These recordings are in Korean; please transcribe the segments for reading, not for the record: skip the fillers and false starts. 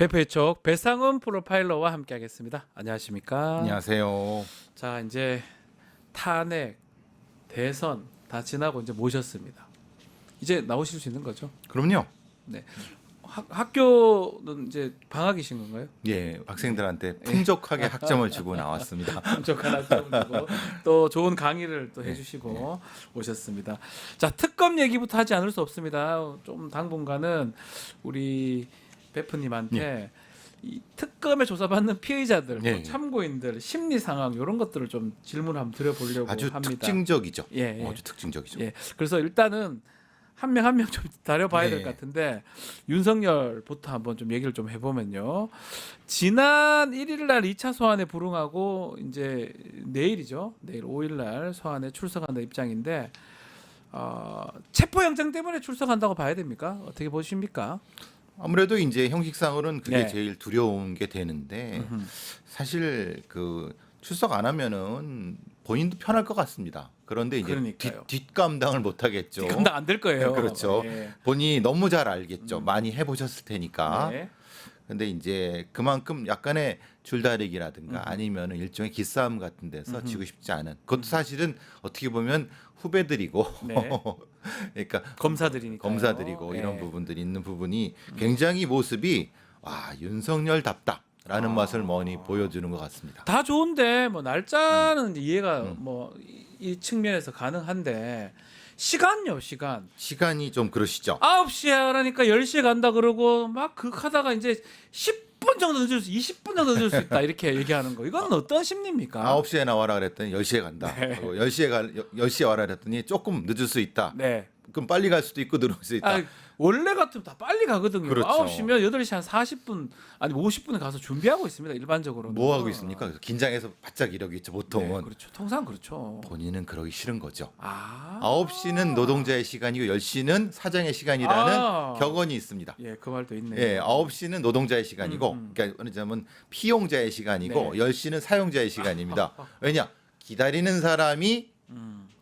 배프의 촉 배상훈 프로파일러와 함께하겠습니다. 안녕하십니까? 안녕하세요. 자, 이제 탄핵, 대선 다 지나고 이제 모셨습니다. 이제 나오실 수 있는 거죠? 그럼요. 네. 학교는 이제 방학이신 건가요? 예, 학생들한테 풍족하게 학점을 주고 나왔습니다. 풍족한 학점을 주고 또 좋은 강의를 또 해주시고 오셨습니다. 자, 특검 얘기부터 하지 않을 수 없습니다. 좀 당분간은 우리 베프님한테 이 특검에 조사받는 피의자들, 또 예. 참고인들 심리 상황 이런 것들을 좀 질문 한번 드려보려고 아주 합니다. 특징적이죠. 예, 예. 아주 특징적이죠. 예, 그래서 일단은 한 명 한 명 좀 다뤄봐야 될 네. 것 같은데 윤석열부터 한번 좀 얘기를 좀 해보면요. 지난 1일 날 2차 소환에 불응하고 이제 내일이죠. 내일 5일 날 소환에 출석한다 입장인데 체포영장 때문에 출석한다고 봐야 됩니까? 어떻게 보십니까? 아무래도 이제 형식상으로는 그게 네. 제일 두려운 게 되는데 사실 그 출석 안 하면은 본인도 편할 것 같습니다. 그런데 이제 그러니까요. 뒷감당을 못 하겠죠. 감당 안 될 거예요. 그렇죠. 예. 본인이 너무 잘 알겠죠. 많이 해보셨을 테니까. 네. 근데 이제 그만큼 약간의 줄다리기라든가 아니면은 일종의 기싸움 같은 데서 지고 싶지 않은 그것도 사실은 어떻게 보면 후배들이고 네. 그러니까 검사들이니까 검사들이고 이런 부분들이 있는 부분이 굉장히 모습이 와 윤석열답다라는 맛을 많이 보여주는 것 같습니다. 다 좋은데 뭐 날짜는 이해가 뭐 이 측면에서 가능한데 시간요, 시간. 시간이 좀 그러시죠. 9시에 하라니까 10시에 간다 그러고 막 하다가 이제 10분 정도 늦을 수 20분 정도 늦을 수 있다 이렇게 얘기하는 거. 이건 어떤 심리입니까? 9시에 나와라 그랬더니 10시에 간다. 네. 그리고 10시에 와라 그랬더니 조금 늦을 수 있다. 네. 그럼 빨리 갈 수도 있고 늦을 수 있다. 아, 원래 같으면 다 빨리 가거든요. 그렇죠. 9시면 8시 한 40분 아니 50분에 가서 준비하고 있습니다. 일반적으로는. 뭐 하고 있습니까? 그래서 긴장해서 바짝 이러겠죠. 보통은. 네, 그렇죠. 통상 그렇죠. 본인은 그러기 싫은 거죠. 아. 9시는 노동자의 시간이고 10시는 사장의 시간이라는 아. 격언이 있습니다. 예, 그 말도 있네요. 예, 9시는 노동자의 시간이고 그러니까 말하자면 피용자의 시간이고 네. 10시는 사용자의 시간입니다. 왜냐? 기다리는 사람이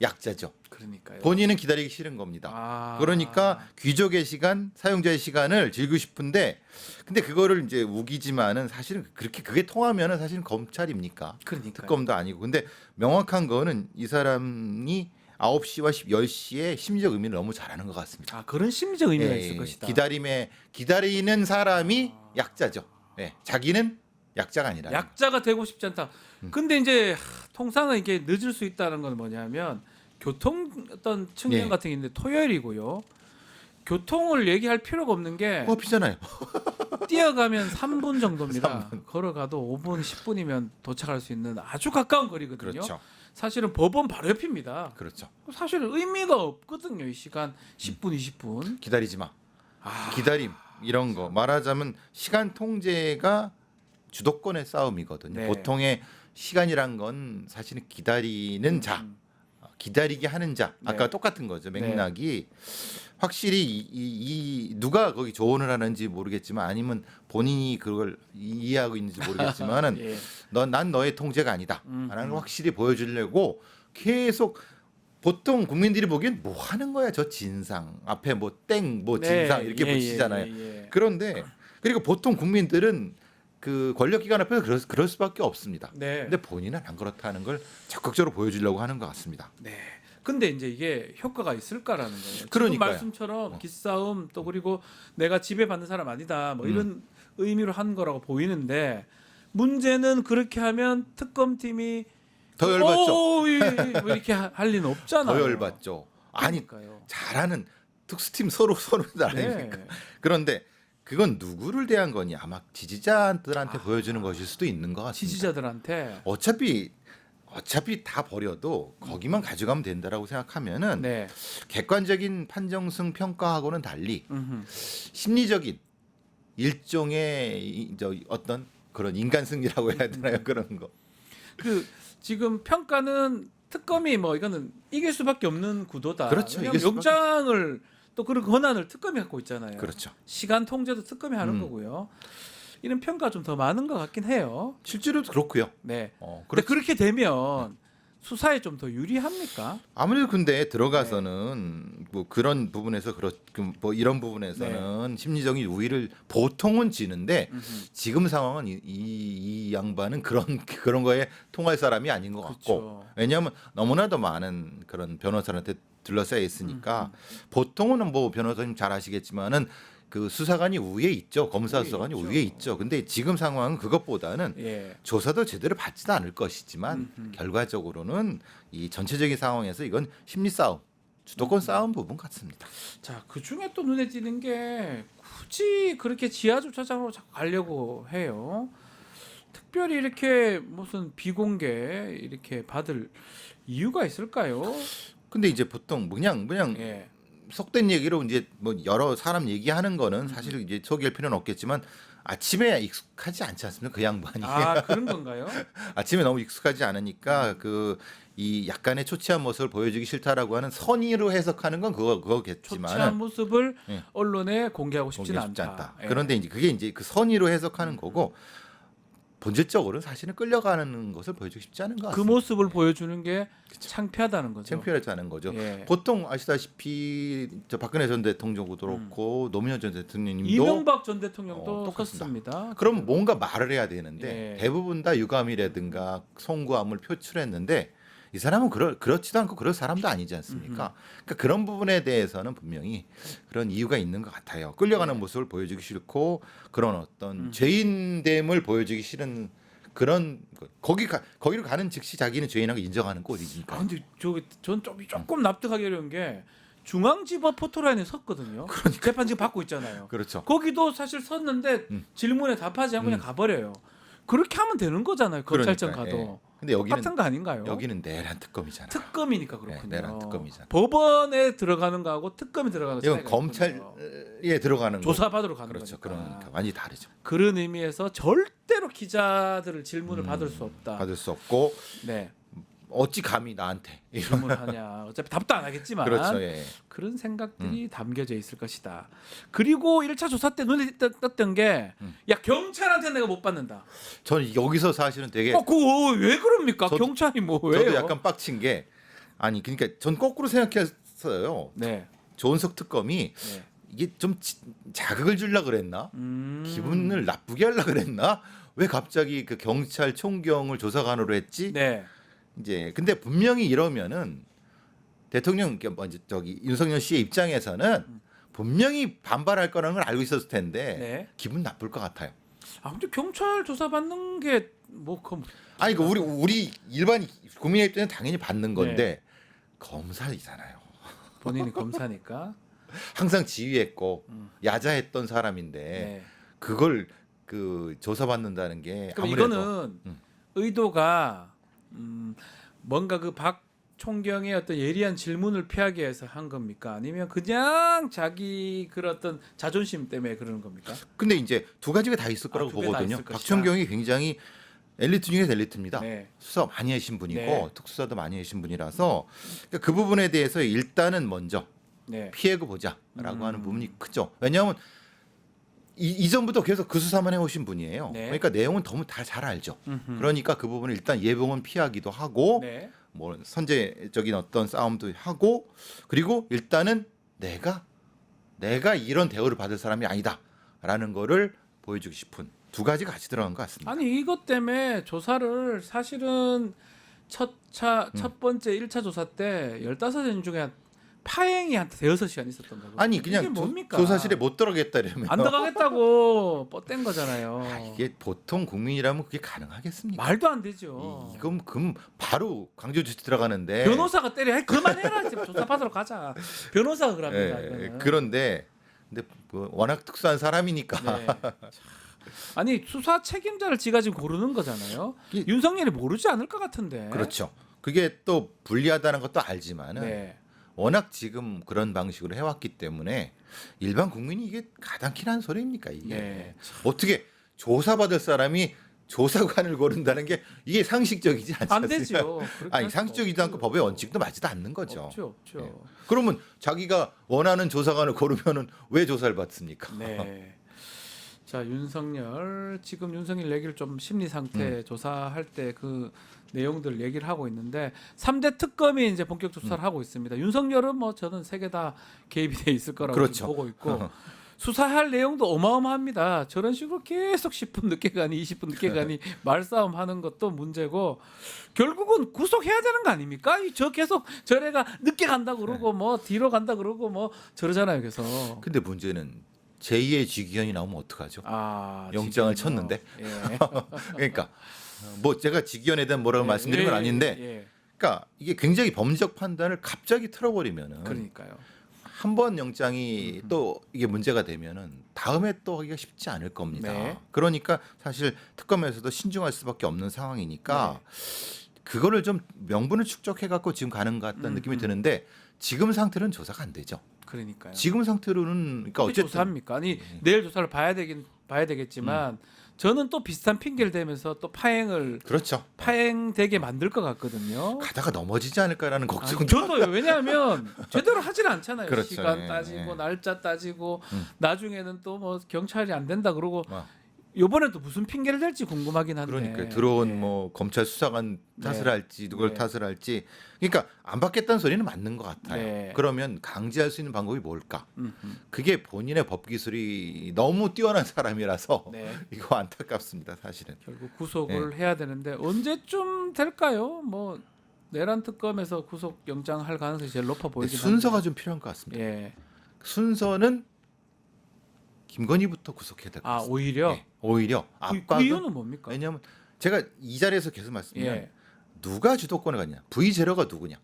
약자죠. 그러니까요. 본인은 기다리기 싫은 겁니다. 아. 그러니까 귀족의 시간, 사용자의 시간을 즐기고 싶은데 근데 그거를 이제 우기지만은 사실은 그렇게 그게 통하면은 사실은 검찰입니까? 그러니까요. 특검도 아니고. 근데 명확한 거는 이 사람이 9시와 10시에 심리적 의미를 너무 잘하는 것 같습니다. 아, 그런 심리적 의미가 예, 있을 것이다. 기다리는 사람이 약자죠. 예, 자기는 약자가 아니라. 약자가 되고 싶지 않다. 근데 이제 통상은 이게 늦을 수 있다는 건 뭐냐면 교통 어떤 측면 예. 같은 게 있는데 토요일이고요. 교통을 얘기할 필요가 없는 게 코앞이잖아요. 뛰어가면 3분 정도입니다. 3분. 걸어가도 5분, 10분이면 도착할 수 있는 아주 가까운 거리거든요. 그렇죠. 사실은 법원 바로 옆입니다. 그렇죠. 사실 의미가 없거든요. 이 시간 10분, 20분. 기다리지 마. 아, 기다림 이런 거 말하자면 시간 통제가 주도권의 싸움이거든요. 네. 보통의 시간이란 건 사실은 기다리는 자, 기다리게 하는 자. 아까 네. 똑같은 거죠. 맥락이 확실히 이 누가 거기 조언을 하는지 모르겠지만 아니면 본인이 그걸 이해하고 있는지 모르겠지만은 예. 난 너의 통제가 아니다. 라는 걸 확실히 보여주려고 계속 보통 국민들이 보기엔 뭐 하는 거야 저 진상 앞에 뭐 땡 뭐 진상 이렇게 예, 붙이잖아요. 예. 그런데 그리고 보통 국민들은 그 권력기관 앞에서 그럴 수밖에 없습니다. 네. 근데 본인은 안 그렇다는 걸 적극적으로 보여주려고 하는 것 같습니다. 네. 근데 이제 이게 효과가 있을까라는 거예요. 지금 그러니까요. 말씀처럼 기싸움 또 그리고 내가 지배받는 사람 아니다 뭐 이런 의미로 한 거라고 보이는데 문제는 그렇게 하면 특검팀이 더 열받죠. 뭐 이렇게 할 리는 없잖아요. 더 열받죠. 아니 그러니까요. 잘하는 특수팀 서로 아닙니까? 네. 그런데 그건 누구를 대한 거니 아마 지지자들한테 보여주는 것일 수도 있는 것 같습니다. 지지자들한테 어차피 다 버려도 거기만 가져가면 된다라고 생각하면은 네. 객관적인 판정승 평가하고는 달리 음흠. 심리적인 일종의 어떤 그런 인간 승리라고 해야 되나요? 그런 거. 그 지금 평가는 특검이 뭐 이거는 이길 수밖에 없는 구도다. 그렇죠. 왜냐하면 이길 수밖에 영장을 또 그런 권한을 특검이 갖고 있잖아요. 그렇죠. 시간 통제도 특검이 하는 거고요. 이런 평가 좀 더 많은 것 같긴 해요. 실제로도 그렇고요. 네. 근데 그렇죠. 그렇게 되면 수사에 좀 더 유리합니까? 아무래도 근데 들어가서는 뭐 그런 부분에서 뭐 이런 부분에서는 심리적인 우위를 보통은 지는데 지금 상황은 이 양반은 그런 거에 통할 사람이 아닌 것 같고 그렇죠. 왜냐하면 너무나도 많은 그런 변호사한테 둘러싸여 있으니까 보통은 뭐 변호사님 잘 아시겠지만은 그 수사관이 위에 있죠. 검사 수사관이 있죠. 위에 있죠. 근데 지금 상황은 그것보다는 예. 조사도 제대로 받지도 않을 것이지만 결과적으로는 이 전체적인 상황에서 이건 심리 싸움, 주도권 싸움 부분 같습니다. 자, 그 중에 또 눈에 띄는 게 굳이 그렇게 지하 주차장으로 자꾸 가려고 해요. 특별히 이렇게 무슨 비공개 이렇게 받을 이유가 있을까요? 근데 이제 보통 그냥 예. 속된 얘기로 이제 뭐 여러 사람 얘기하는 거는 사실 이제 소개할 필요는 없겠지만 아침에 익숙하지 않지 않습니까? 그 양반이 아, 그런 건가요? 아침에 너무 익숙하지 않으니까 그 이 약간의 초췌한 모습을 보여주기 싫다라고 하는 선의로 해석하는 건 초췌한 그거겠지만 모습을 예. 언론에 공개하고 싶지는 쉽지 않다. 예. 그런데 이제 그게 이제 그 선의로 해석하는 거고 본질적으로는 사실은 끌려가는 것을 보여주기 쉽지 않은 것 그 같습니다. 모습을 보여주는 게 창피하다는 거죠. 챔피언을 하는 거죠. 예. 보통 아시다시피 저 박근혜 전 대통령도 그렇고 노무현 전 대통령님도 이명박 전 대통령도 똑같습니다. 썼습니다. 그럼 뭔가 말을 해야 되는데 예. 대부분 다 유감이라든가 송구함을 표출했는데 이 사람은 그렇지도 않고 그럴 사람도 아니지 않습니까? 그러니까 그런 부분에 대해서는 분명히 그런 이유가 있는 것 같아요. 끌려가는 모습을 보여주기 싫고 그런 어떤 죄인됨을 보여주기 싫은 그런 거기로 가는 즉시 자기는 죄인하고 인정하는 꼴이니까. 아, 근데 전 조금 납득하기 어려운 게 중앙지법 포토라인에 섰거든요. 재판 지금 받고 있잖아요. 그렇죠. 거기도 사실 섰는데 질문에 답하지 않고 그냥 가버려요. 그렇게 하면 되는 거잖아요. 검찰청 그러니까, 가도. 예. 근데 똑같은 거 아닌가요? 여기는 내란 특검이잖아요. 특검이니까 그렇군요. 네, 내란 특검이잖아요. 법원에 들어가는 거하고 특검에 들어가는 이건 차이가 검찰에 있군요. 들어가는 조사받으러 가는 그렇죠. 거니까. 그러니까 완전히 다르죠. 그런 의미에서 절대로 기자들을 질문을 받을 수 없다. 받을 수 없고 네. 어찌 감히 나한테 이런 질문하냐. 어차피 답도 안 하겠지만 그렇죠. 예. 그런 생각들이 담겨져 있을 것이다. 그리고 1차 조사 때 눈에 떴던 게 야, 경찰한테 내가 못 받는다. 저는 여기서 사실은 되게 그거 왜 그럽니까? 저도- 경찰이 뭐 왜요? 저도 약간 빡친 게 아니 그러니까 전 거꾸로 생각했어요. 네. 조은석 특검이 네. 이게 좀 자극을 주려 그랬나? 기분을 나쁘게 하려 그랬나? 왜 갑자기 그 경찰 총경을 조사관으로 했지? 네. 이제 근데 분명히 이러면은 대통령 먼저 저기 윤석열 씨의 입장에서는 분명히 반발할 거라는 걸 알고 있었을 텐데 네. 기분 나쁠 것 같아요. 아, 근데 경찰 조사 받는 게 뭐 아니 그 우리 일반 국민의 입장에는 당연히 받는 건데 네. 검사이잖아요. 본인이 검사니까. 항상 지휘했고 야자했던 사람인데 네. 그걸 그 조사받는다는 게 그럼 아무래도 이거는 의도가 뭔가 그 박 총경의 어떤 예리한 질문을 피하기 위해서 한 겁니까? 아니면 그냥 자기 그런 어떤 자존심 때문에 그러는 겁니까? 근데 이제 두 가지가 다 있을 거라고 두 개 다 보거든요. 있을 것이다. 박총경이 굉장히 엘리트 중에 엘리트입니다. 네. 수사 많이 하신 분이고 네. 특수사도 많이 하신 분이라서 그러니까 그 부분에 대해서 일단은 먼저 네. 피해고 보자라고 하는 부분이 크죠. 왜냐하면 이전부터 계속 그 수사만 해오신 분이에요. 네. 그러니까 내용은 너무 다 잘 알죠. 그러니까 그 부분을 일단 예봉은 피하기도 하고 네. 뭐 선제적인 어떤 싸움도 하고 그리고 일단은 내가 이런 대우를 받을 사람이 아니다라는 거를 보여주고 싶은 두 가지가 같이 들어간 것 같습니다. 아니 이것 때문에 조사를 사실은 첫 번째 1차 조사 때 15년 중에 파행이 한 대여섯 시간 있었던 거고. 아니 이게 그냥 뭡니까? 조사실에 못 들어가겠다 이러면 안 들어가겠다고 뻗댄 거잖아요. 이게 보통 국민이라면 그게 가능하겠습니까? 말도 안 되죠. 이건 금 바로 강제조치 들어가는데 변호사가 때려. 아이, 그만해라. 지금 조사 받으러 가자. 변호사가 그럽니다. 예, 이거는. 그런데 근데 뭐 워낙 특수한 사람이니까 네. 아니 수사 책임자를 지가 지금 고르는 거잖아요. 이게- 윤석열이 모르지 않을 것 같은데. 그렇죠. 그게 또 불리하다는 것도 알지만은 네. 워낙 지금 그런 방식으로 해왔기 때문에 일반 국민이 이게 가당키는 소리입니까 이게 네. 어떻게 조사받을 사람이 조사관을 고른다는 게 이게 상식적이지 않지 안 않습니까? 되죠. 그렇게 할 아니 수가 상식적이지도 않고 없죠. 법의 원칙도 맞지도 않는 거죠. 없죠. 예. 그러면 자기가 원하는 조사관을 고르면은 왜 조사를 받습니까? 네. 자, 윤석열 지금 윤석열 얘기를 좀 심리 상태 조사할 때 그 내용들 얘기를 하고 있는데 3대 특검이 이제 본격 조사를 하고 있습니다. 윤석열은 뭐 저는 세 개 다 개입이 돼 있을 거라고 그렇죠. 보고 있고 수사할 내용도 어마어마합니다. 저런 식으로 계속 10분 늦게 가니 20분 늦게 가니 말싸움 하는 것도 문제고 결국은 구속해야 되는 거 아닙니까? 저 계속 저래가 늦게 간다 그러고 뭐 뒤로 간다 그러고 뭐 저러잖아요. 그래서 근데 문제는 제2의 쥐기현이 나오면 어떡하죠? 영장을 지금 뭐, 쳤는데. 예. 그러니까 뭐 제가 쥐기현에 대한 뭐라고 말씀드린 건 아닌데, 예. 그러니까 이게 굉장히 범죄적 판단을 갑자기 틀어버리면은 그러니까요. 한 번 영장이 또 이게 문제가 되면은 다음에 또 하기가 쉽지 않을 겁니다. 네. 그러니까 사실 특검에서도 신중할 수밖에 없는 상황이니까 네. 그거를 좀 명분을 축적해 갖고 지금 가는 것 같다는 느낌이 드는데 지금 상태로는 조사가 안 되죠. 그러니까요. 지금 상태로는 그러니까 어떻게 어쨌든 조사합니까? 아니 내일 조사를 봐야 되겠지만 저는 또 비슷한 핑계를 대면서 또 그렇죠. 파행되게 만들 것 같거든요. 가다가 넘어지지 않을까라는 걱정은 저도요. 왜냐하면 제대로 하질 않잖아요. 그렇죠. 시간 예, 따지고 예. 날짜 따지고 나중에는 또 뭐 경찰이 안 된다 그러고 아. 이번에도 무슨 핑계를 댈지 궁금하긴 한데. 그러니까 들어온 예. 뭐 검찰 수사관 탓을 네. 할지 누굴 네. 탓을 할지 그러니까 안 받겠다는 소리는 맞는 것 같아요. 네. 그러면 강제할 수 있는 방법이 뭘까? 음. 그게 본인의 법 기술이 너무 뛰어난 사람이라서 네. 이거 안타깝습니다, 사실은. 결국 구속을 네. 해야 되는데 언제쯤 될까요? 뭐 내란 특검에서 구속 영장 할 가능성이 제일 높아 보이긴 순서가 한데. 좀 필요한 것 같습니다. 예. 순서는 김건희부터 구속해야 될 것 같습니다. 오히려 네, 오히려 그 압박은 이유는 뭡니까? 왜냐하면 제가 이 자리에서 계속 말씀드리면 예. 누가 주도권을 갖냐, V0가 누구냐.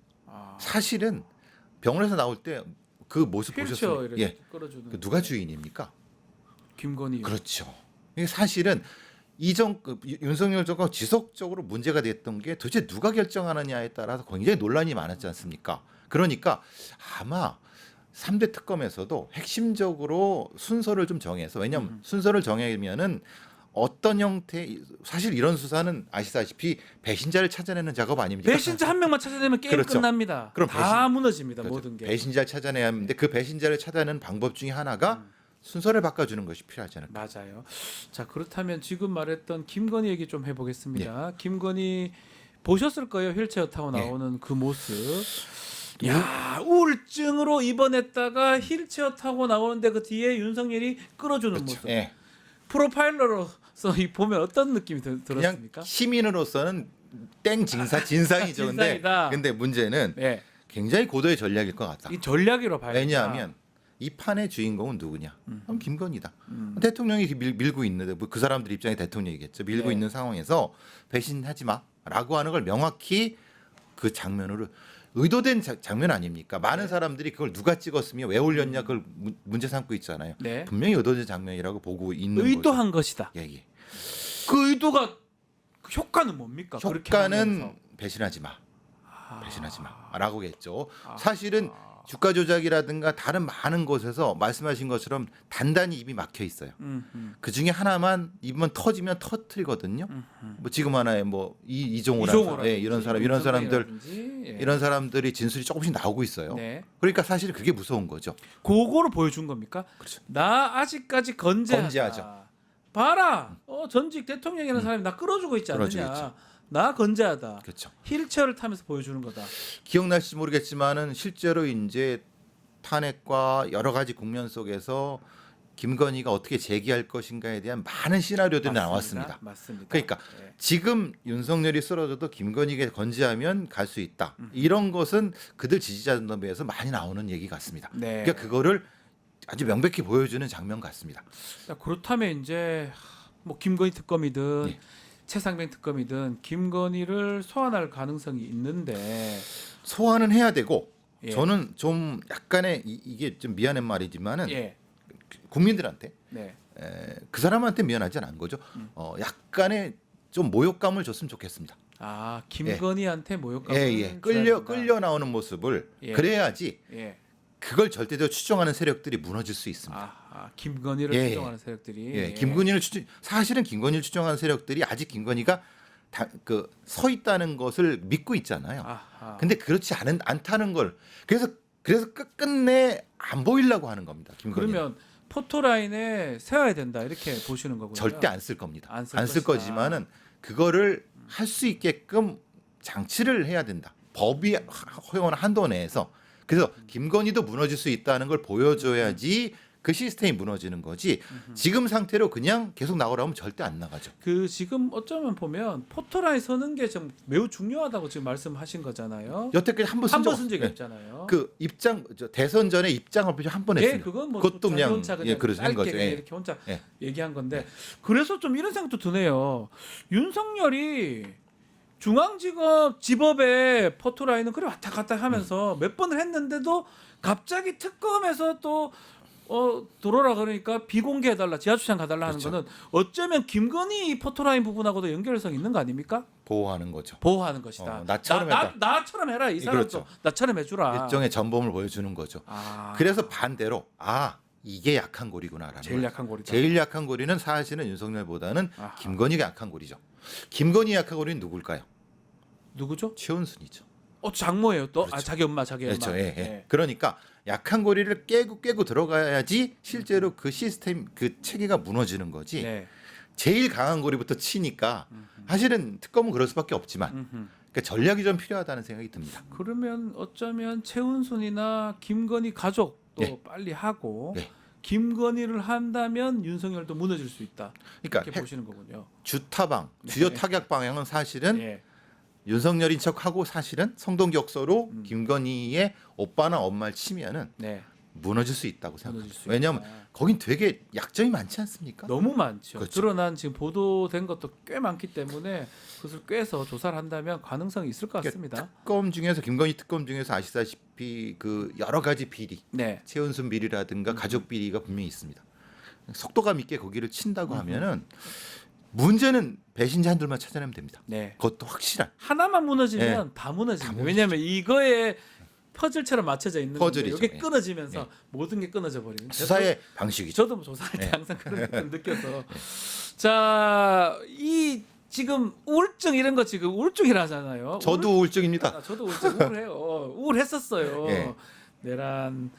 사실은 병원에서 나올 때 그 모습 휠체어 보셨어요? 이렇게 예, 끌어주는 그 누가 주인입니까? 김건희. 그렇죠. 이게 사실은 윤석열 정부가 지속적으로 문제가 됐던 게 도대체 누가 결정하느냐에 따라서 굉장히 논란이 많았지 않습니까? 그러니까 아마 3대 특검에서도 핵심적으로 순서를 좀 정해서 왜냐하면 순서를 정하면은 어떤 형태 사실 이런 수사는 아시다시피 배신자를 찾아내는 작업 아닙니까? 배신자 한 명만 찾아내면 게임 그렇죠. 끝납니다. 그럼 다 무너집니다. 그렇죠. 모든 게. 배신자를 찾아내야 하는데 그 배신자를 찾아내는 방법 중에 하나가 순서를 바꿔주는 것이 필요하지 않을까? 맞아요. 자, 그렇다면 지금 말했던 김건희 얘기 좀 해보겠습니다. 김건희 보셨을 거예요. 휠체어 타고 네. 나오는 그 모습. 야, 우울증으로 입원했다가 휠체어 타고 나오는데 그 뒤에 윤석열이 끌어주는 모습. 예. 프로파일러로서 이 보면 어떤 느낌이 그냥 들었습니까? 시민으로서는 땡 진상이죠. 진상이다. 근데 문제는 네, 굉장히 고도의 전략일 것 같다. 이 전략으로 봐야 왜냐하면 이 판의 주인공은 누구냐? 그럼 김건희다. 대통령이 밀고 있는데 뭐그 사람들 입장에 대통령이겠죠. 밀고 네. 있는 상황에서 배신하지 마라고 하는 걸 명확히 그 장면으로 의도된 장면 아닙니까? 많은 사람들이 그걸 누가 찍었으며 왜 올렸냐 그걸 문제 삼고 있잖아요. 네. 분명히 의도된 장면이라고 보고 있는 거죠. 의도한 것이다. 예, 예. 그 의도가 그 효과는 뭡니까? 그렇게 하면서. 효과는 배신하지 마. 배신하지 마라고겠죠. 아. 사실은 주가 조작이라든가 다른 많은 곳에서 말씀하신 것처럼 단단히 입이 막혀 있어요. 그 중에 하나만 입만 터지면 터트리거든요. 뭐 지금 하나에 뭐 이종호라든지 예, 이런 사람들 예. 이런 사람들이 진술이 조금씩 나오고 있어요. 네. 그러니까 사실 그게 무서운 거죠. 그거를 보여준 겁니까? 그렇죠. 나 아직까지 건재하다. 건재하죠. 봐라. 전직 대통령이라는 사람이 나 끌어주고 있지 않느냐. 끌어주고 나 건재하다. 그렇죠. 휠체어를 타면서 보여주는 거다. 기억나실지 모르겠지만은 실제로 이제 탄핵과 여러 가지 국면 속에서 김건희가 어떻게 재기할 것인가에 대한 많은 시나리오들이 나왔습니다. 맞습니다. 그러니까 네. 지금 윤석열이 쓰러져도 김건희가 건재하면 갈 수 있다. 이런 것은 그들 지지자들에 비해서 많이 나오는 얘기 같습니다. 네. 그러니까 그거를 아주 명백히 보여주는 장면 같습니다. 자, 그렇다면 이제 뭐 김건희 특검이든 예. 최상병 특검이든 김건희를 소환할 가능성이 있는데 소환은 해야 되고 예. 저는 좀 약간의 이게 좀 미안한 말이지만은 예. 국민들한테 네. 그 사람한테 미안하지 않은 거죠. 약간의 좀 모욕감을 줬으면 좋겠습니다. 아, 김건희한테 모욕감을 예. 줘야 된다. 끌려 나오는 모습을 예. 그래야지 예. 그걸 절대적으로 추종하는 세력들이 무너질 수 있습니다. 김건희를 예. 추종하는 세력들이 예, 김건희를 사실은 김건희를 추종하는 세력들이 아직 김건희가 서 있다는 것을 믿고 있잖아요. 근데 그렇지 않다는 걸 그래서 끝끝내 안 보이려고 하는 겁니다. 김건희. 그러면 포토라인에 세워야 된다 이렇게 보시는 거고요. 절대 안 쓸 겁니다. 안 쓸 안 쓸 것이다. 거지만은 그거를 할 수 있게끔 장치를 해야 된다. 법이 허용하는 한도 내에서. 그래서 김건희도 무너질 수 있다는 걸 보여줘야지 그 시스템이 무너지는 거지. 지금 상태로 그냥 계속 나오라면 절대 안 나가죠. 그 지금 어쩌면 보면 포토라인 서는 게 좀 매우 중요하다고 지금 말씀하신 거잖아요. 여태까지 한 번 쓴 적이 없잖아요. 그 입장 대선 전에 입장 발표 한 번 했습니다. 그건 뭐 그것도 그냥 혼자 그냥 그래서 한 짧게 거죠. 그냥 예. 이렇게 혼자 예. 얘기한 건데 그래서 좀 이런 생각도 드네요. 윤석열이 중앙지검 지법에 포토라인은 그래 왔다 갔다 하면서 몇 번을 했는데도 갑자기 특검에서 또 들어오라 그러니까 비공개해달라 지하주차장 가달라 하는 그렇죠. 거는 어쩌면 김건희 이 포토라인 부분하고도 연결성 있는 거 아닙니까? 보호하는 거죠. 보호하는 것이다. 나처럼 해라. 나처럼 해라. 이 사람도 그렇죠. 나처럼 해주라. 일종의 전범을 보여주는 거죠. 그래서 반대로 이게 약한 고리구나라는 제일 거예요. 약한 고리다. 제일 약한 고리는 사실은 윤석열보다는 아하. 김건희가 약한 고리죠. 김건희 약한 고리는 누굴까요? 누구죠? 최은순이죠. 장모예요 또. 그렇죠. 자기 엄마. 그렇죠. 예. 그러니까 약한 고리를 깨고 들어가야지 실제로 그 시스템 그 체계가 무너지는 거지. 네. 제일 강한 고리부터 치니까 사실은 특검은 그럴 수밖에 없지만 그러니까 전략이 좀 필요하다는 생각이 듭니다. 그러면 어쩌면 최은순이나 김건희 가족도 네. 빨리 하고 네. 김건희를 한다면 윤석열도 무너질 수 있다. 그러니까 이렇게 보시는 거군요. 주타방 주요 타격 방향은 사실은 예. 윤석열인 척하고 사실은 성동격서로 김건희의 오빠나 엄마를 치면은 네. 무너질 수 있다고 무너질 생각합니다. 수 왜냐하면 있다. 거긴 되게 약점이 많지 않습니까? 너무 많죠. 그렇죠. 드러난 지금 보도된 것도 꽤 많기 때문에 그것을 꿰서 조사를 한다면 가능성이 있을 것 같습니다. 특검 중에서 김건희 특검 중에서 아시다시피 그 여러 가지 비리, 네. 최은순 비리라든가 가족 비리가 분명히 있습니다. 속도감 있게 거기를 친다고 하면은 문제는 배신자 한둘만 찾아내면 됩니다. 네. 그것도 확실한 하나만 무너지면 다 무너집니다. 왜냐하면 이거에 퍼즐처럼 맞춰져 있는 건데 퍼즐이죠. 이게 끊어지면서 예. 모든 게 끊어져 버리는. 수사의 방식이죠. 저도 뭐 조사할 때 예. 항상 그런 걸 느껴서 자, 이 지금 우울증 이런 거 지금 우울증이라 하잖아요. 저도 우울증입니다. 저도 우울해요. 우울했었어요. 예. 내란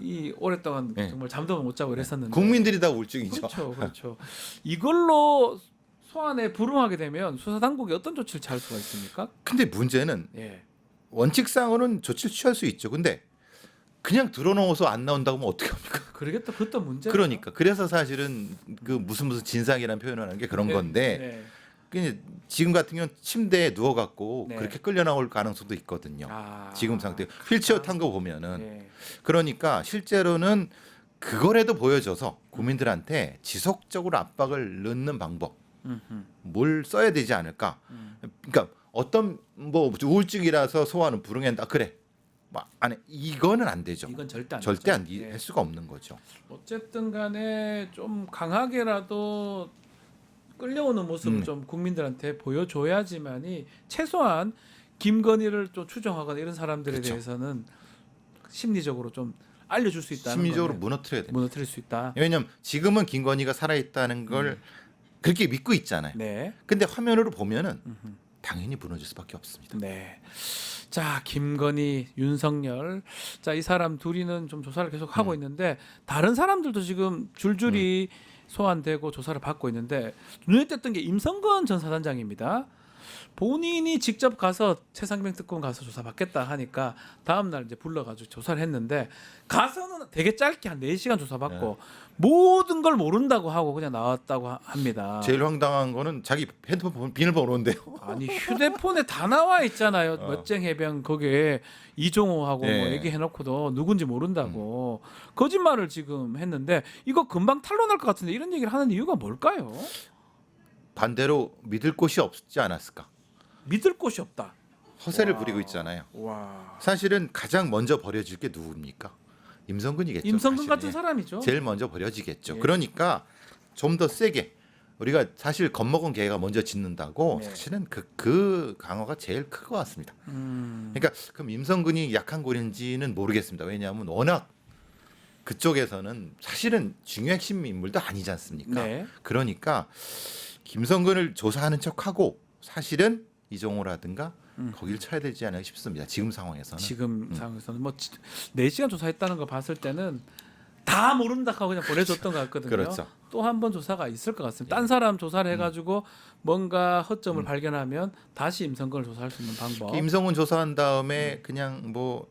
이 오랫동안 예. 정말 잠도 못 자고 이랬었는데. 국민들이 다 우울증이죠. 그렇죠. 이걸로 소환에 불응하게 되면 수사 당국이 어떤 조치를 취할 수가 있습니까? 근데 문제는 예. 원칙상으로는 조치를 취할 수 있죠. 근데 그냥 들어놓아서 안 나온다고 하면 어떻게 합니까? 그러겠다. 그것도 문제. 그러니까 그래서 사실은 그 무슨 진상이라는 표현을 하는 게 그런 건데 네. 근데 지금 같은 경우는 침대에 누워갖고 네. 그렇게 끌려 나올 가능성도 있거든요. 지금 상태 휠체어 탄 거 보면은 네. 그러니까 실제로는 그거라도 보여줘서 국민들한테 지속적으로 압박을 넣는 방법 뭘 써야 되지 않을까? 그러니까 어떤 뭐 우울증이라서 소화는 불응한다 그래. 막 안에 이거는 안 되죠. 이건 절대 안 절대 되죠. 안 예. 할 수가 없는 거죠. 어쨌든 간에 좀 강하게라도 끌려오는 모습을 좀 국민들한테 보여줘야지만이 최소한 김건희를 좀 추종하거나 이런 사람들에 그렇죠. 대해서는 심리적으로 좀 알려줄 수 있다는 심리적으로 거는 무너뜨려야 됩니다. 무너뜨릴 수 있다. 왜냐하면 지금은 김건희가 살아있다는 걸 그렇게 믿고 있잖아요. 네. 근데 화면으로 보면은 당연히 무너질 수밖에 없습니다. 네. 자, 김건희, 윤석열. 자, 이 사람 둘이는 좀 조사를 계속 하고 있는데 다른 사람들도 지금 줄줄이 소환되고 조사를 받고 있는데 눈에 띄었던 게 임성건 전 사단장입니다. 본인이 직접 가서 최상병 특검 가서 조사 받겠다 하니까 다음 날 이제 불러가지고 조사를 했는데 가서는 되게 짧게 한 4시간 조사 받고 모든 걸 모른다고 하고 그냥 나왔다고 합니다. 제일 황당한 거는 자기 핸드폰 비밀번호인데요. 아니 휴대폰에 다 나와 있잖아요. 멋쟁 해병 거기에 이종호하고 네. 뭐 얘기해놓고도 누군지 모른다고 거짓말을 지금 했는데 이거 금방 탄로날 것 같은데 이런 얘기를 하는 이유가 뭘까요? 반대로 믿을 곳이 없지 않았을까? 믿을 곳이 없다. 허세를 와. 부리고 있잖아요. 와. 사실은 가장 먼저 버려질 게 누굽니까? 임성근이겠죠. 임성근 사실은. 같은 사람이죠. 제일 먼저 버려지겠죠. 예. 그러니까 좀 더 세게 우리가 사실 겁먹은 개가 먼저 짖는다고 네. 사실은 그 강화가 제일 클 것 같습니다. 그러니까 그럼 임성근이 약한 고리인지는 모르겠습니다. 왜냐하면 워낙 그쪽에서는 사실은 중요 핵심 인물도 아니지 않습니까? 네. 그러니까 김성근을 조사하는 척하고 사실은 이종호라든가 거길 쳐야 되지 않을까 싶습니다. 지금 상황에서는. 지금 상황에서는 뭐 4시간 조사했다는 거 봤을 때는 다 모른다 하고 그냥 보내줬던 것 같거든요. 그렇죠. 또 한 번 조사가 있을 것 같습니다. 딴 사람 조사를 해가지고 뭔가 허점을 발견하면 다시 임성근을 조사할 수 있는 방법. 임성근 조사한 다음에 그냥 뭐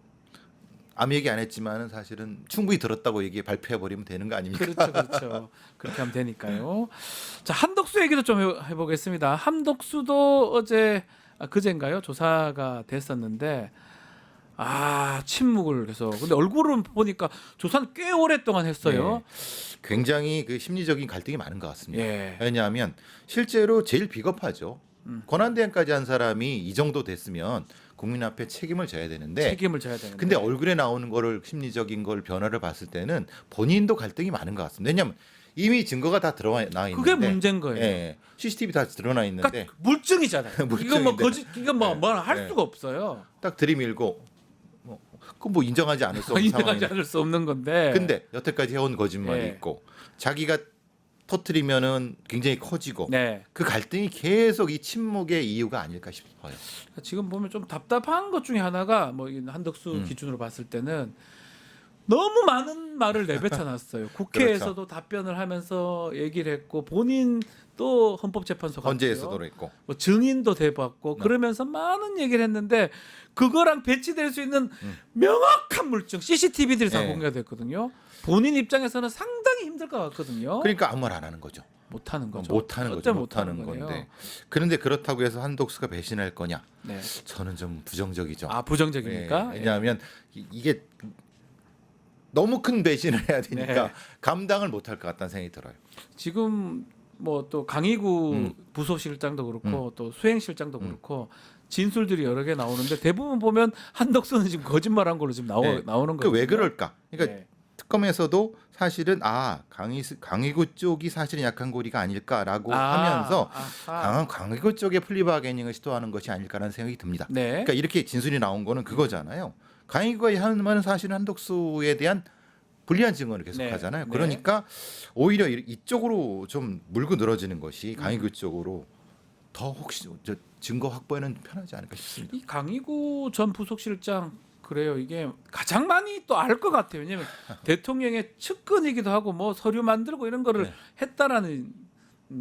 아무 얘기 안 했지만은 사실은 충분히 들었다고 얘기 발표해 버리면 되는 거 아닙니까? 그렇죠, 그렇죠. 그렇게 하면 되니까요. 자, 한덕수 얘기도 좀 해보겠습니다. 한덕수도 어제 그젠가요 조사가 됐었는데 침묵을 해서 근데 얼굴은 보니까 조사는 꽤 오랫동안 했어요. 굉장히 그 심리적인 갈등이 많은 것 같습니다. 예. 왜냐하면 실제로 제일 비겁하죠. 권한대행까지 한 사람이 이 정도 됐으면 국민 앞에 책임을 져야 되는데 책임을 져야 되는데. 근데 얼굴에 나오는 거를 심리적인 걸 변화를 봤을 때는 본인도 갈등이 많은 것 같습니다. 왜냐하면 이미 증거가 다 드러나 있는데 그게 문제인 거예요. 예, CCTV 다 드러나 있는데 그러니까 물증이잖아요. 이건 뭐 물증인데. 거짓, 이건 뭐할 네. 수가 없어요. 딱 들이밀고 그건 뭐 인정하지 않을 수 없는 인정하지 상황이네. 않을 수 없는 건데. 근데 여태까지 해온 거짓말이 예. 있고 자기가 터트리면은 굉장히 커지고 네. 그 갈등이 계속 이 침묵의 이유가 아닐까 싶어요. 지금 보면 좀 답답한 것 중에 하나가 뭐 이 한덕수 기준으로 봤을 때는 너무 많은 말을 내뱉어놨어요. 국회에서도 그렇죠. 답변을 하면서 얘기를 했고 본인 또 헌법재판소 갔고요. 헌재에서도 그랬고 뭐 증인도 대봤고 그러면서 많은 얘기를 했는데 그거랑 배치될 수 있는 명확한 물증 CCTV들이 다 네. 공개가 됐거든요. 본인 입장에서는 상당히 힘들 것 같거든요. 그러니까 아무 말 안 하는 거죠. 못하는 거죠. 못하는 거죠. 어째 못하는 거네요. 건데 그런데 그렇다고 해서 한독수가 배신할 거냐? 네. 저는 좀 부정적이죠. 부정적입니까? 예, 왜냐하면 이게 너무 큰 배신을 해야 되니까 네. 감당을 못할 것 같다는 생각이 들어요. 지금 뭐 또 강희구 부소실장도 그렇고 또 수행실장도 그렇고 진술들이 여러 개 나오는데 대부분 보면 한덕수는 지금 거짓말한 걸로 지금 네. 나오는 그 거예요. 왜 그럴까? 그러니까 네. 특검에서도 사실은 강희구 쪽이 사실은 약한 고리가 아닐까라고 하면서 강희구 쪽에 플리바게닝을 시도하는 것이 아닐까라는 생각이 듭니다. 네. 그러니까 이렇게 진술이 나온 거는 그거잖아요. 강희구가 하는 말은 사실은 한덕수에 대한 불리한 증언을 계속하잖아요. 네. 그러니까 오히려 이쪽으로 좀 물고 늘어지는 것이 강희구 쪽으로 더 혹시 저 증거 확보에는 편하지 않을까 싶습니다. 이 강희구 전 부속실장 그래요. 이게 가장 많이 또 알 것 같아요. 왜냐하면 대통령의 측근이기도 하고 뭐 서류 만들고 이런 거를 네. 했다라는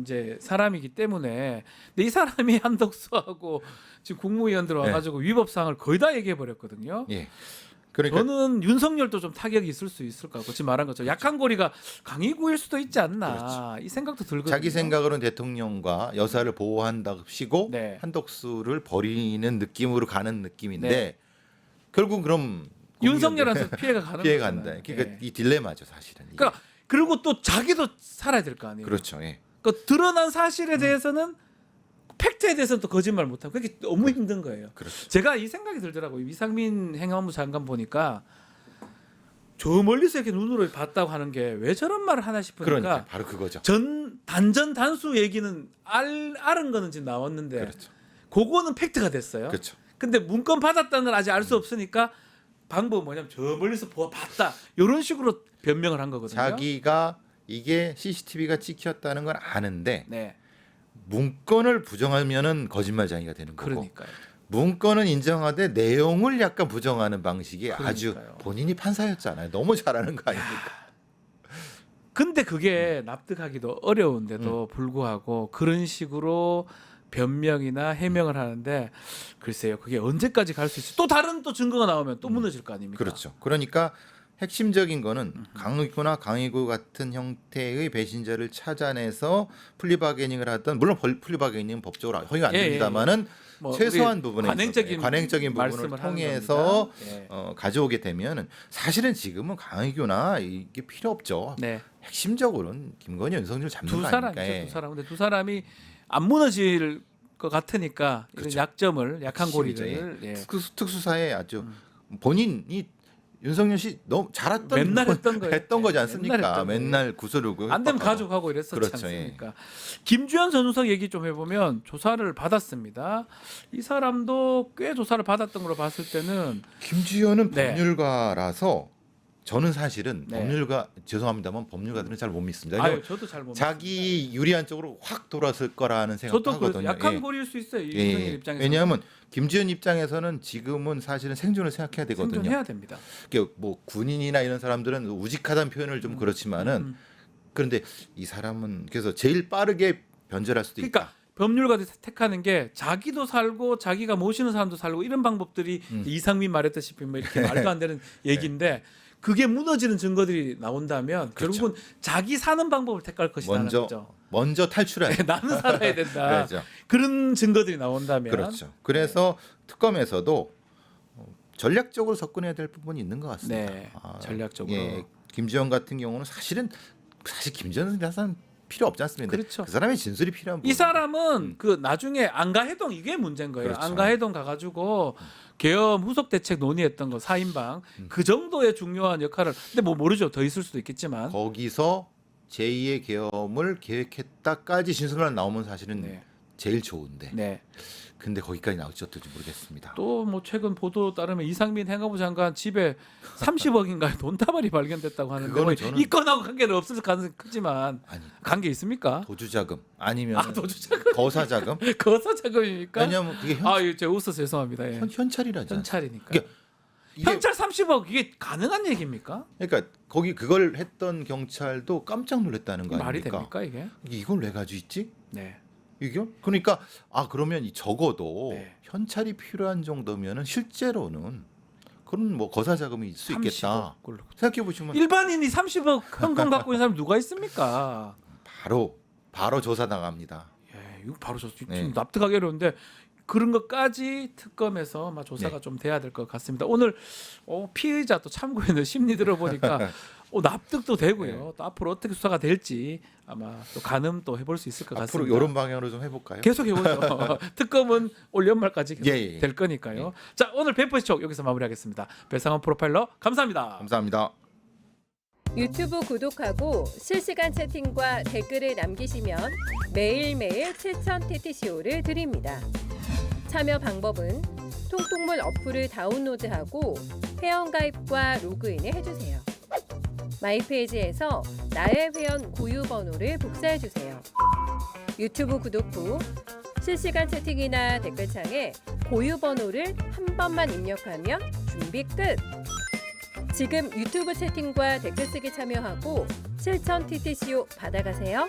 이제 사람이기 때문에 근데 이 사람이 한덕수하고 지금 국무위원들 와가지고 위법 사항을 거의 다 얘기해 버렸거든요. 예. 그러니까 저는 윤석열도 좀 타격이 있을 수 있을 것 같고 지금 말한 것처럼 약한 고리가 강희구일 수도 있지 않나 이 생각도 들거든요. 자기 생각으로는 대통령과 여사를 보호한다시고 네. 한덕수를 버리는 느낌으로 가는 느낌인데 네. 결국 그럼 윤석열한테 피해가 가는 피해 거잖아요. 간다. 그러니까 예. 이 딜레마죠 사실은. 이게. 그러니까 그리고 또 자기도 살아야 될 거 아니에요. 그렇죠. 예. 그 드러난 사실에 대해서는 팩트에 대해서는 또 거짓말 못하고 그게 너무 힘든 거예요. 그렇죠. 제가 이 생각이 들더라고요. 이상민 행안부 장관 보니까 저 멀리서 이렇게 눈으로 봤다고 하는 게 왜 저런 말을 하나 싶으니까 그러니까 바로 그거죠. 단전 단수 얘기는 알은 거는 지금 나왔는데 그렇죠. 그거는 팩트가 됐어요. 그렇죠. 근데 문건 받았다는 걸 아직 알 수 없으니까 방법은 뭐냐면 저 멀리서 봤다 이런 식으로 변명을 한 거거든요. 자기가 이게 CCTV가 찍혔다는 건 아는데 네, 문건을 부정하면은 거짓말쟁이가 되는 거고 그러니까요. 문건은 인정하되 내용을 약간 부정하는 방식이 아주 그러니까요. 본인이 판사였잖아요. 너무 잘하는 거 아닙니까? 근데 그게 납득하기도 어려운데도 불구하고 그런 식으로 변명이나 해명을 하는데 글쎄요 그게 언제까지 갈 수 있지? 또 다른 또 증거가 나오면 또 무너질 거 아닙니까? 그렇죠. 그러니까 핵심적인 거는 강희구나 강희구 같은 형태의 배신자를 찾아내서 플리바게닝을 하던 물론 플리바게닝은 법적으로 허용이 안 예, 됩니다만은 뭐 최소한 우리 부분에 관행적인 부분을 말씀을 통해서 하는 겁니다. 가져오게 되면은 사실은 지금은 강희구나 이게 필요 없죠. 네. 핵심적으로는 김건희 윤석열 잡는 두 거 사람이죠. 아닙니까? 예. 두 사람. 근데 두 사람이 안 무너질 것 같으니까 이런 그렇죠. 약점을 약한 핵심이죠. 고리를 예. 특수사에 아주 본인이 윤석열 씨 너무 잘했던 맨날 했던 거예요. 했던 거지 네, 않습니까? 맨날 했던 맨날 구슬르고 안 되면 가져가고 이랬었지 그렇죠, 않습니까? 김주현 전 수석 얘기 좀 해보면 조사를 받았습니다. 이 사람도 꽤 조사를 받았던 걸로 봤을 때는 김지현은 네. 법률가라서 저는 사실은 네. 법률가 죄송합니다만 법률가들은 잘 못 믿습니다. 아유, 저도 잘 못. 자기 유리한 쪽으로 확 돌았을 거라는 저도 생각하거든요. 약한 예. 고리일 수 있어요. 예, 윤석열 예. 입장에서. 왜냐하면 김지현 입장에서는 지금은 사실은 생존을 생각해야 되거든요. 생존해야 됩니다. 이게 뭐 군인이나 이런 사람들은 우직하다는 표현을 좀 그렇지만은 그런데 이 사람은 그래서 제일 빠르게 변절할 수도 그러니까 있다. 법률가들이 택하는 게 자기도 살고 자기가 모시는 사람도 살고 이런 방법들이 이상민 말했다시피 뭐 이렇게 말도 안 되는 얘기인데 그게 무너지는 증거들이 나온다면 그렇죠. 결국은 자기 사는 방법을 택할 것이라는 거죠. 먼저 탈출해야 돼. 나는 살아야 된다. 그렇죠. 그런 증거들이 나온다면 그렇죠. 그래서 특검에서도 전략적으로 접근해야 될 부분이 있는 것 같습니다. 네, 전략적으로. 예, 김지현 같은 경우는 사실 김지현은 필요 없지 않습니까? 그렇죠. 그 사람의 진술이 필요한 이 부분. 사람은 그 나중에 안가해동 이게 문제인 거예요. 그렇죠. 안가해동 가가지고 계엄 후속 대책 논의했던 거 4인방 그 정도의 중요한 역할을 근데 뭐 모르죠. 더 있을 수도 있겠지만 거기서 제2의 계엄을 계획했다까지 진술만 나오면 사실은 네. 제일 좋은데. 네. 근데 거기까지 나올지 어떨지 모르겠습니다. 또 뭐 최근 보도 따르면 이상민 행안부 장관 집에 30억인가의 돈다발이 발견됐다고 하는데 그거는 뭐 저는- 이 건하고 관계는 없을 가능성이 크지만 아니 관계 있습니까? 도주자금 아니면 도주자금 거사자금? 거사 자금입니까? 왜냐하면 그게 제가 웃어서 죄송합니다. 예. 현찰이라잖아요. 현찰이니까. 그러니까 이게 현찰 30억 이게 가능한 얘기입니까? 그러니까 거기 그걸 했던 경찰도 깜짝 놀랐다는 거 말이 아닙니까? 됩니까 이게? 이걸 왜 가지고 있지? 네. 이게 그러니까 그러면 적어도 네. 현찰이 필요한 정도면은 실제로는 그런 뭐 거사 자금이 있을 수 있겠다. 30억 걸로. 생각해 보시면 일반인이 30억 현금 갖고 있는 사람 누가 있습니까? 바로 조사 나갑니다. 예, 이거 바로 저 지금 네. 납득하기 어려운데 그런 것까지 특검에서 아마 조사가 네. 좀 돼야 될 것 같습니다. 오늘 피의자 또 참고인의 심리 들어보니까 납득도 되고요. 네. 또 앞으로 어떻게 수사가 될지 아마 또 가늠 또 해볼 수 있을 것 앞으로 같습니다. 이런 방향으로 좀 해볼까요? 계속 해보죠. 특검은 올 연말까지 계속 예. 될 거니까요. 자 오늘 뱀포시촉 여기서 마무리하겠습니다. 배상원 프로파일러 감사합니다. 감사합니다. 유튜브 구독하고 실시간 채팅과 댓글을 남기시면 매일매일 7천 TTCO를 드립니다. 참여 방법은 통통물 어플을 다운로드하고 회원가입과 로그인을 해주세요. 마이페이지에서 나의 회원 고유 번호를 복사해주세요. 유튜브 구독 후 실시간 채팅이나 댓글창에 고유 번호를 한 번만 입력하면 준비 끝! 지금 유튜브 채팅과 댓글 쓰기 참여하고 실천 TTCO 받아가세요.